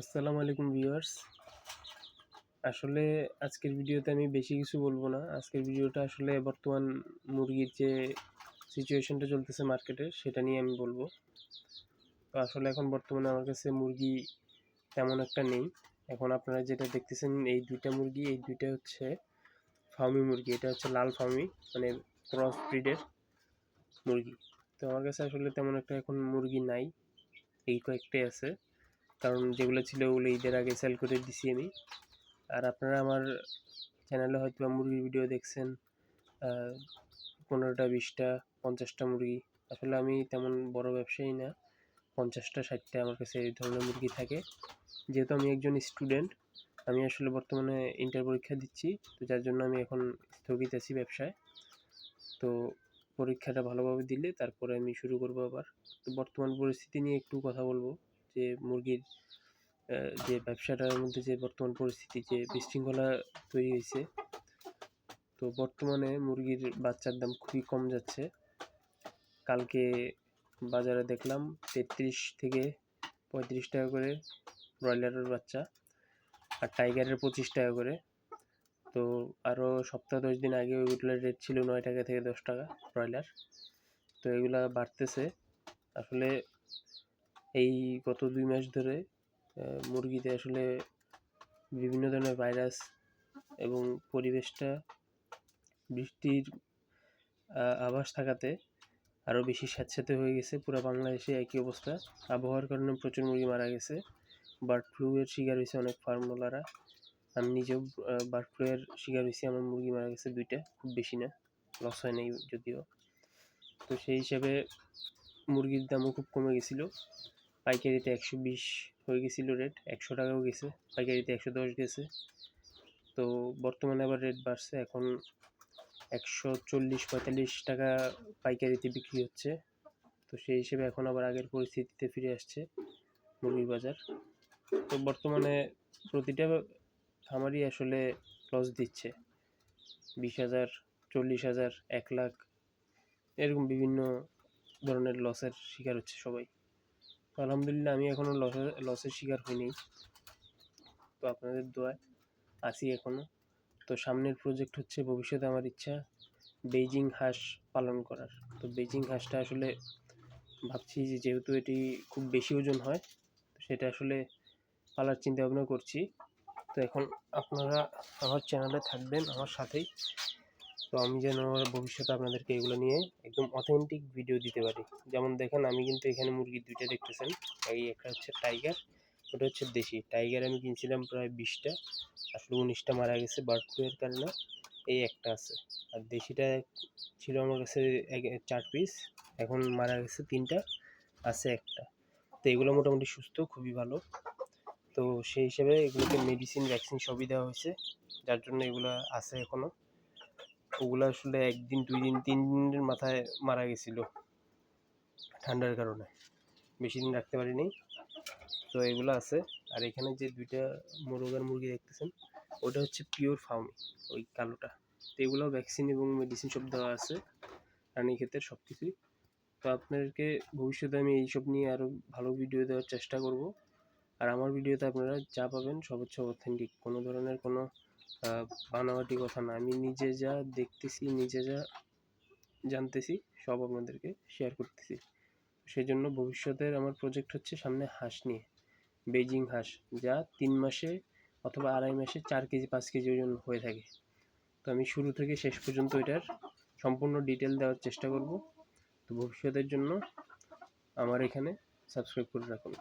আসসালামু আলাইকুম ভিউয়ার্স। আসলে আজকের ভিডিওতে আমি বেশি কিছু বলবো না। আজকের ভিডিওটা আসলে বর্তমান মুরগির যে সিচুয়েশনটা চলতেছে মার্কেটে সেটা নিয়ে আমি বলবো। তো আসলে এখন বর্তমানে আমার কাছে মুরগি তেমন একটা নেই। এখন আপনারা যেটা দেখতেছেন এই দুইটা হচ্ছে ফার্মি মুরগি। এটা হচ্ছে লাল ফার্মি, মানে ক্রস ব্রিডের মুরগি। তো আমার কাছে আসলে তেমন একটা এখন মুরগি নাই, এই কয়েকটাই আছে। কারণ যেগুলো ছিল ওগুলো ঈদের আগে সেল করে দিছি আমি। আর আপনারা আমার চ্যানেলে হয়তো মুরগির ভিডিও দেখছেন 15টা 20টা 50টা মুরগি। আসলে আমি তেমন বড় ব্যবসায়ী না, 50টা 60টা আমার কাছে এই ধরনের মুরগি থাকে। যেহেতু আমি একজন স্টুডেন্ট, আমি আসলে বর্তমানে ইন্টার পরীক্ষা দিচ্ছি, তো যার জন্য আমি এখন স্থগিত আছি ব্যবসায়। তো পরীক্ষাটা ভালোভাবে দিলে তারপরে আমি শুরু করবো আবার। তো বর্তমান পরিস্থিতি নিয়ে একটু কথা বলবো, যে মুরগির যে ব্যবসাটার মধ্যে যে বর্তমান পরিস্থিতি, যে বিশৃঙ্খলা তৈরি হয়েছে। তো বর্তমানে মুরগির বাচ্চার দাম খুবই কম যাচ্ছে। কালকে বাজারে দেখলাম 33 থেকে 35 টাকা করে ব্রয়লারের বাচ্চা, আর টাইগারের 25 টাকা করে। তো আরও সপ্তাহ 10 দিন আগে ওইগুলোর রেট ছিল 9 টাকা থেকে 10 টাকা ব্রয়লার। তো এগুলা বাড়তেছে আসলে। এই গত 2 মাস ধরে মুরগিতে আসলে বিভিন্ন ধরনের ভাইরাস এবং পরিবেশটা বৃষ্টির আভাস থাকাতে আরও বেশি স্যাঁতসেঁতে হয়ে গেছে। পুরো বাংলাদেশে একই অবস্থা। আবহাওয়ার কারণে প্রচুর মুরগি মারা গেছে। বার্ড ফ্লু এর শিকার হয়েছে অনেক ফার্মওয়ালারা। আমি নিজেও বার্ড ফ্লু এর শিকার হয়েছি। আমার মুরগি মারা গেছে 2টা, খুব বেশি না, লস হয় নাই যদিও। তো সেই হিসাবে মুরগির দামও খুব কমে গেছিলো। পাইকারিতে 120 হয়ে গেছিলো রেট, 100 টাকাও গেছে, পাইকারিতে 110 গেছে। তো বর্তমানে আবার রেট বাড়ছে, এখন 140-45 টাকা পাইকারিতে বিক্রি হচ্ছে। তো সেই হিসেবে এখন আবার আগের পরিস্থিতিতে ফিরে আসছে মুরগির বাজার। তো বর্তমানে প্রতিটা খামারই আসলে লস দিচ্ছে, 20,000, 40,000, 1 লাখ, এরকম বিভিন্ন ধরনের লসের শিকার হচ্ছে সবাই। তো আলহামদুলিল্লাহ আমি এখনও লসের শিকার হইনি। তো আপনাদের দোয়ায় আছি এখনও। তো সামনের প্রজেক্ট হচ্ছে, ভবিষ্যতে আমার ইচ্ছা বেইজিং হাঁস পালন করার। তো বেইজিং হাঁসটা আসলে ভাবছি যে যেহেতু এটি খুব বেশি ওজন হয়, তো সেটা আসলে পালার চিন্তা ভাবনা করছি। তো এখন আপনারা আমার চ্যানেলে থাকবেন আমার সাথেই, তো আমি যেন ভবিষ্যতে আপনাদেরকে এগুলো নিয়ে একদম অথেন্টিক ভিডিও দিতে পারি। যেমন দেখেন, আমি কিন্তু এখানে মুরগি 2টা দেখতেছেন। এই একটা হচ্ছে টাইগার, ওটা হচ্ছে দেশি টাইগার। আমি কিনছিলাম প্রায় 20টা, আসলে 19টা মারা গেছে বার্ড ফ্লু এর কারণে। এই একটা আছে, আর দেশিটা ছিল আমার কাছে 4 পিস, এখন মারা গেছে 3টা, আছে একটা। তো এগুলো মোটামুটি সুস্থ, খুবই ভালো। তো সেই হিসেবে এগুলোকে মেডিসিন ভ্যাকসিন সবই দেওয়া হয়েছে, যার জন্য এগুলো আছে এখনও। ওগুলো আসলে 1 দিন 2 দিন 3 দিনের মাথায় মারা গেছিলো ঠান্ডার কারণে, বেশি দিন রাখতে পারিনি। তো এগুলো আছে। আর এখানে যে 2টা মোরগের মুরগি দেখতেছেন, ওটা হচ্ছে পিওর ফার্মি, ওই কালোটা। তো এগুলো ভ্যাকসিন এবং মেডিসিন সব দেওয়া আছে, রানীক্ষেতের সব কিছুই। তো আপনাদেরকে ভবিষ্যতে আমি এইসব নিয়ে আরও ভালো ভিডিও দেওয়ার চেষ্টা করব। আর আমার ভিডিওতে আপনারা যা পাবেন সব হচ্ছে অথেন্টিক, কোনো ধরনের কোনো বানাওয়াটি কথা না। আমি নিজে যা দেখতেছি, নিজে যা জানতেছি, সব আপনাদেরকে শেয়ার করতেছি। সেই জন্য ভবিষ্যতের আমার প্রজেক্ট হচ্ছে সামনে হাঁস নিয়ে, বেইজিং হাঁস, যা 3 মাসে অথবা 2.5 মাসে 4 কেজি 5 কেজি ওজন হয়ে থাকে। তো আমি শুরু থেকে শেষ পর্যন্ত এটার সম্পূর্ণ ডিটেল দেওয়ার চেষ্টা করব। তো ভবিষ্যতের জন্য আমার এখানে সাবস্ক্রাইব করে রাখুন।